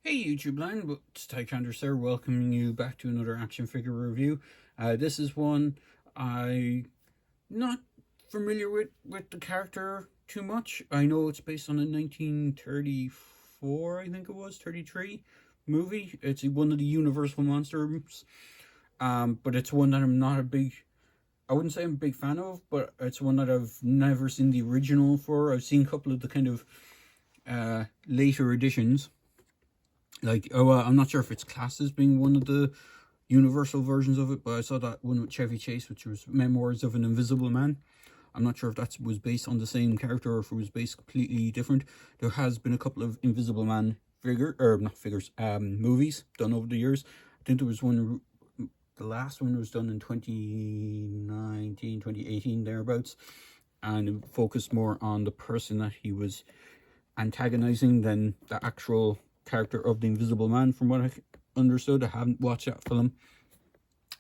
Hey YouTube land, it's Tychander sir, welcoming you back to another action figure review. This is one I'm not familiar with the character too much. I know it's based on a 1934, I think it was, 33 movie. It's one of the Universal Monsters, but it's one that I'm not a big, I wouldn't say I'm a big fan of, but it's one that I've never seen the original for. I've seen a couple of the kind of later editions. I'm not sure if it's classed as being one of the universal versions of it, but I saw that one with Chevy Chase, which was Memoirs of an Invisible Man. I'm not sure if that was based on the same character or if it was based completely different. There has been a couple of Invisible Man movies done over the years. I think there was one, the last one was done in 2019, 2018, thereabouts, and it focused more on the person that he was antagonizing than the actual character of the Invisible Man, from what I understood. I haven't watched that film,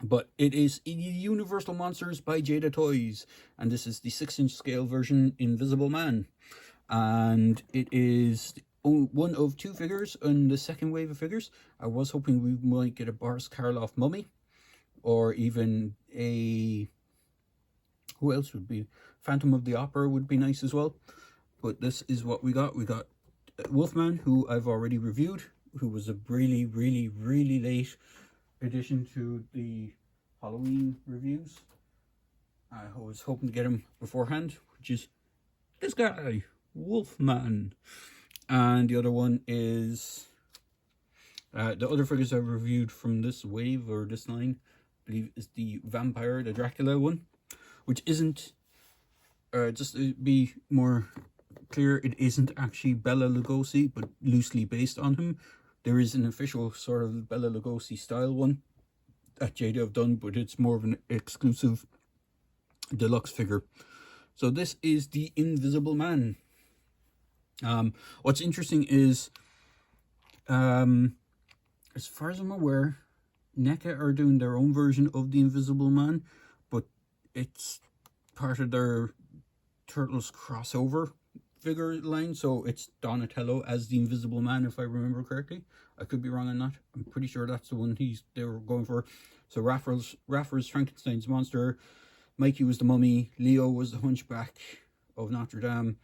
but it is Universal Monsters by Jada Toys, and this is the 6-inch scale version Invisible Man, and it is one of two figures in the second wave of figures. I was hoping we might get a Boris Karloff mummy, or even a, who else would be, Phantom of the Opera would be nice as well. But this is what we got. We got Wolfman, who I've already reviewed, who was a really late addition to the Halloween reviews. I was hoping to get him beforehand, which is this guy, Wolfman. And the other one is the other figures I reviewed from this wave, or this line, I believe, is the Vampire, the Dracula one, which isn't, just to be more clear, it isn't actually Bela Lugosi, but loosely based on him. There is an official sort of Bela Lugosi style one that Jada have done, but it's more of an exclusive deluxe figure. So this is the Invisible Man. What's interesting is, as far as I'm aware, NECA are doing their own version of the Invisible Man, but it's part of their Turtles crossover figure line, so it's Donatello as the Invisible Man, if I remember correctly. I could be wrong on that. I'm pretty sure that's the one they were going for. So Raphael's Frankenstein's monster, Mikey was the Mummy, Leo was the Hunchback of Notre Dame,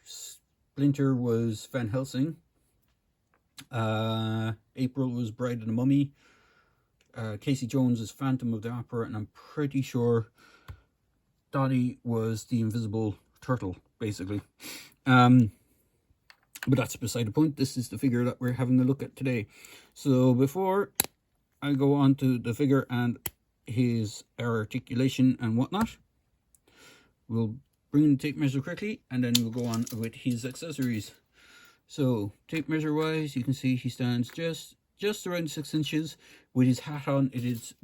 Splinter was Van Helsing, April was Bride of the Mummy, Casey Jones is Phantom of the Opera, and I'm pretty sure Dottie was the Invisible Turtle, basically. But that's beside the point. This is the figure that we're having a look at today. So before I go on to the figure and his articulation and whatnot, we'll bring in the tape measure quickly, and then we'll go on with his accessories. So tape measure wise, you can see he stands just around 6 inches. With his hat on,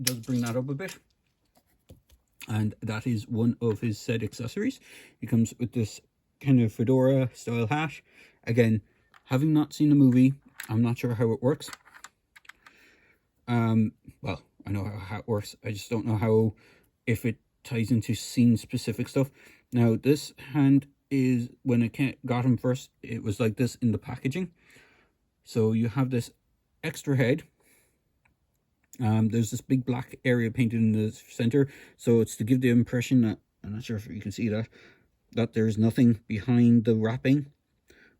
does bring that up a bit. And that is one of his said accessories. He comes with this kind of fedora style hat. Again, having not seen the movie, I'm not sure how it works. Well, I know how it works. I just don't know how, if it ties into scene specific stuff. Now, this hand is, when I got him first, it was like this in the packaging. So you have this extra head. There's this big black area painted in the center, so it's to give the impression that, I'm not sure if you can see that there's nothing behind the wrapping.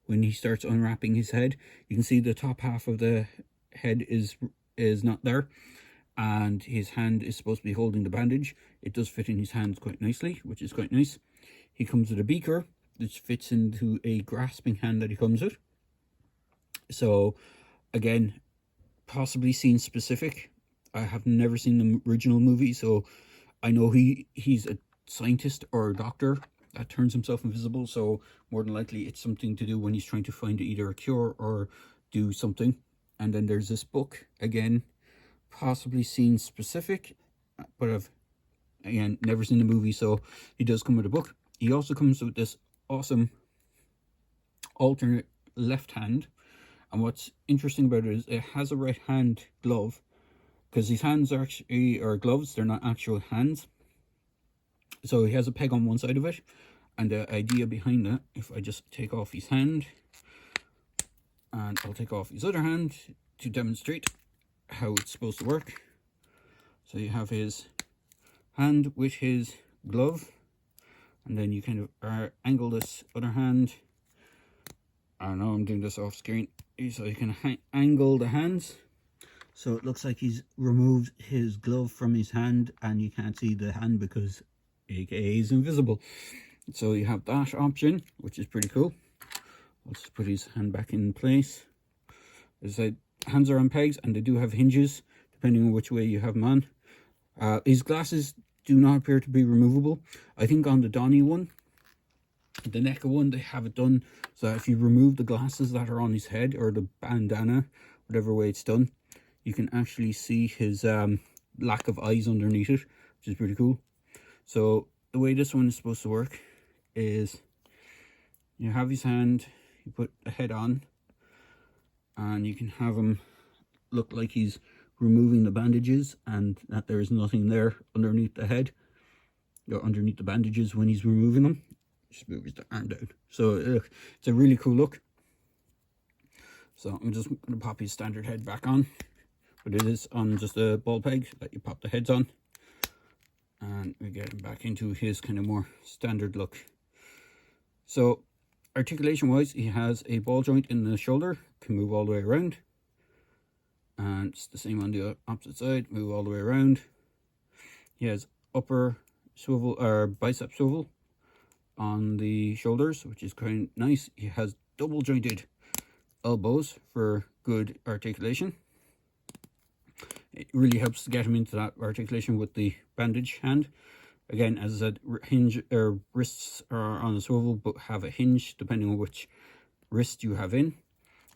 When he starts unwrapping his head, you can see the top half of the head is not there, and his hand is supposed to be holding the bandage. It does fit in his hands quite nicely, which is quite nice. He comes with a beaker, which fits into a grasping hand that he comes with. So, again, possibly scene specific. I have never seen the original movie, so I know he's a scientist or a doctor that turns himself invisible, so more than likely it's something to do when he's trying to find either a cure or do something. And then there's this book, again, possibly scene specific, but I've, again, never seen the movie, so he does come with a book. He also comes with this awesome alternate left hand, and what's interesting about it is it has a right hand glove, because his hands actually are gloves, they're not actual hands. So he has a peg on one side of it, and the idea behind that, if I just take off his hand, And I'll take off his other hand to demonstrate how it's supposed to work. So you have his hand with his glove, and then you kind of angle this other hand. I know I'm doing this off screen, so you can angle the hands so it looks like he's removed his glove from his hand and you can't see the hand because aka is invisible. So you have that option, which is pretty cool. Let's put his hand back in place. As I said, hands are on pegs and they do have hinges depending on which way you have them on. His glasses do not appear to be removable. I think on the Donnie one, the NECA one, they have it done so that if you remove the glasses that are on his head, or the bandana, whatever way it's done, you can actually see his lack of eyes underneath it, which is pretty cool. So the way this one is supposed to work is you have his hand, you put the head on, and you can have him look like he's removing the bandages and that there is nothing there underneath the head or underneath the bandages when he's removing them. Just moves the arm down. So it's a really cool look. So I'm just going to pop his standard head back on, but it is on just a ball peg that you pop the heads on, and we get him back into his kind of more standard look. So articulation wise, he has a ball joint in the shoulder, can move all the way around, and it's the same on the opposite side, move all the way around. He has upper swivel or bicep swivel on the shoulders, which is kind of nice. He has double jointed elbows for good articulation. It really helps to get him into that articulation with the bandage hand. Again, as I said, hinge or wrists are on a swivel but have a hinge depending on which wrist you have in.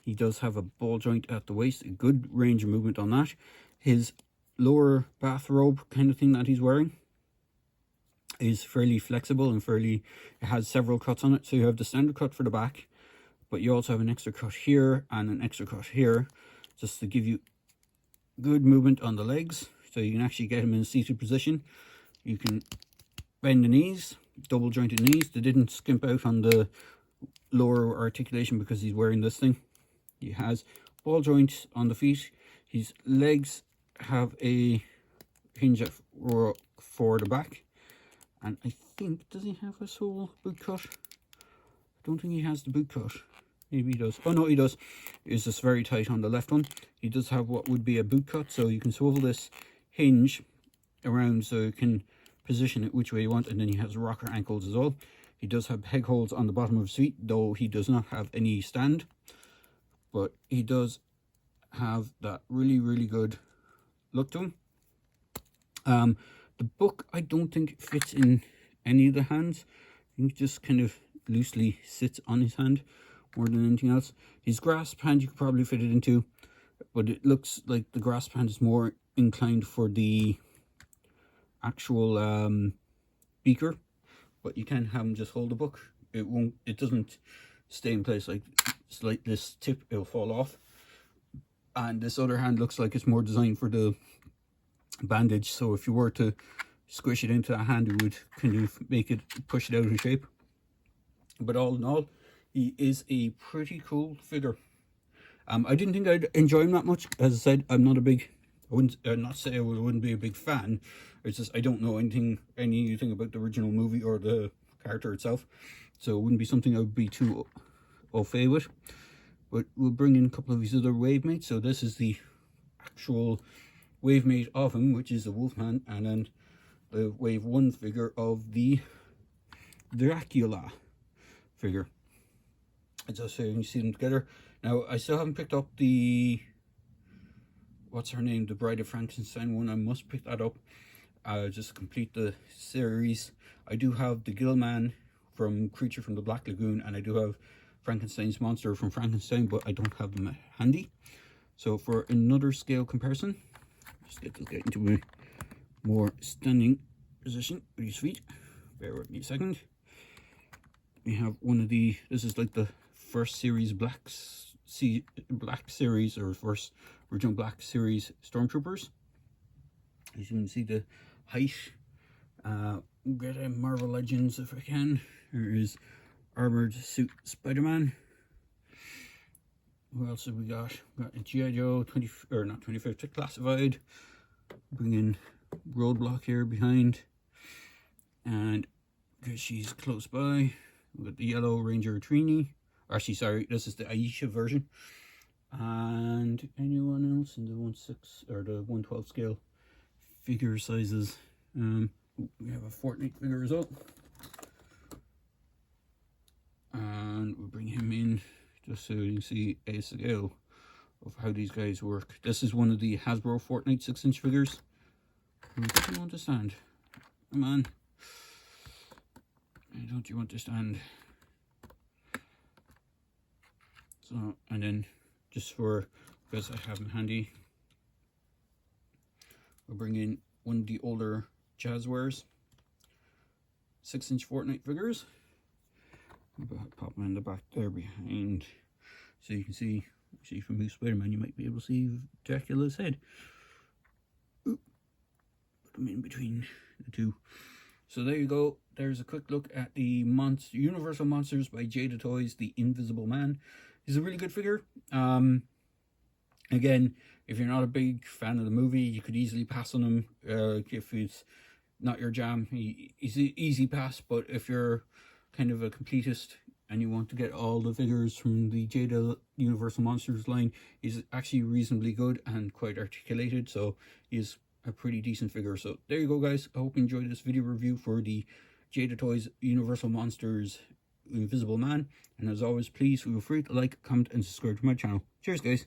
He does have a ball joint at the waist, a good range of movement on that. His lower bathrobe kind of thing that he's wearing is fairly flexible and it has several cuts on it. So you have the standard cut for the back, but you also have an extra cut here and an extra cut here, just to give you good movement on the legs. So you can actually get him in a seated position. You can bend the knees, double jointed knees. They didn't skimp out on the lower articulation because he's wearing this thing. He has ball joints on the feet. His legs have a hinge for the back. And I think, does he have a sole boot cut? I don't think he has the boot cut. Maybe he does. Oh no, he does. It's just very tight on the left one. He does have what would be a boot cut, so you can swivel this hinge around so you can position it which way you want, and then he has rocker ankles as well. He does have peg holes on the bottom of his feet, though he does not have any stand. But he does have that really, really good look to him. The book, I don't think fits in any of the hands. I think it just kind of loosely sits on his hand more than anything else. His grasp hand, you could probably fit it into, but it looks like the grasp hand is more inclined for the actual beaker. But you can have him just hold the book. It doesn't stay in place like this tip, it'll fall off. And this other hand looks like it's more designed for the bandage, so if you were to squish it into that hand, it would kind of push it out of shape. But all in all, he is a pretty cool figure. I didn't think I'd enjoy him that much. As I said, I'm not a big, I wouldn't not say I wouldn't be a big fan. It's just I don't know anything about the original movie or the character itself, so it wouldn't be something I would be too au fait with. But we'll bring in a couple of his other wave mates. So this is the actual wave mate of him, which is the Wolfman, and then the wave 1 figure of the Dracula figure. And just so you can see them together. Now, I still haven't picked up the, what's her name, the Bride of Frankenstein one. I must pick that up, just complete the series. I do have the Gillman from Creature from the Black Lagoon, and I do have Frankenstein's monster from Frankenstein, but I don't have them handy. So for another scale comparison, just get this guy into a more standing position with his feet. Bear with me a second. We have one of the, this is like the first series Black series, or first original Black series Stormtroopers. As you can see, the height. Get a Marvel Legends if I can. Here is Armored Suit Spider-Man. What else have we got? We got a G.I. Joe 20, or not 25th Classified. Bring in Roadblock here behind. And because she's close by, we've got the Yellow Ranger Trini. Actually, sorry, this is the Aisha version. And anyone else in the 1/6 or the 1/12 scale figure sizes. We have a Fortnite figure as well. And we'll bring him in just so you can see a scale of how these guys work. This is one of the Hasbro Fortnite 6-inch figures. Don't you want to stand? Come on. Don't you want to stand? So, and then just for, because I have them handy, we'll bring in one of the older Jazzwares 6-inch Fortnite figures. Pop them in the back there behind, so you can see. Actually, if you move Spider-Man, you might be able to see Dracula's head. Ooh. Put them in between the two. So there you go. There's a quick look at the Universal Monsters by Jada Toys, The Invisible Man. He's a really good figure. Again, if you're not a big fan of the movie, you could easily pass on him. If it's not your jam, he's an easy pass. But if you're kind of a completist and you want to get all the figures from the Jada Universal Monsters line, he's actually reasonably good and quite articulated, so he's a pretty decent figure. So there you go, guys. I hope you enjoyed this video review for the Jada Toys Universal Monsters Invisible Man, and as always, please feel free to like, comment and subscribe to my channel. Cheers, guys.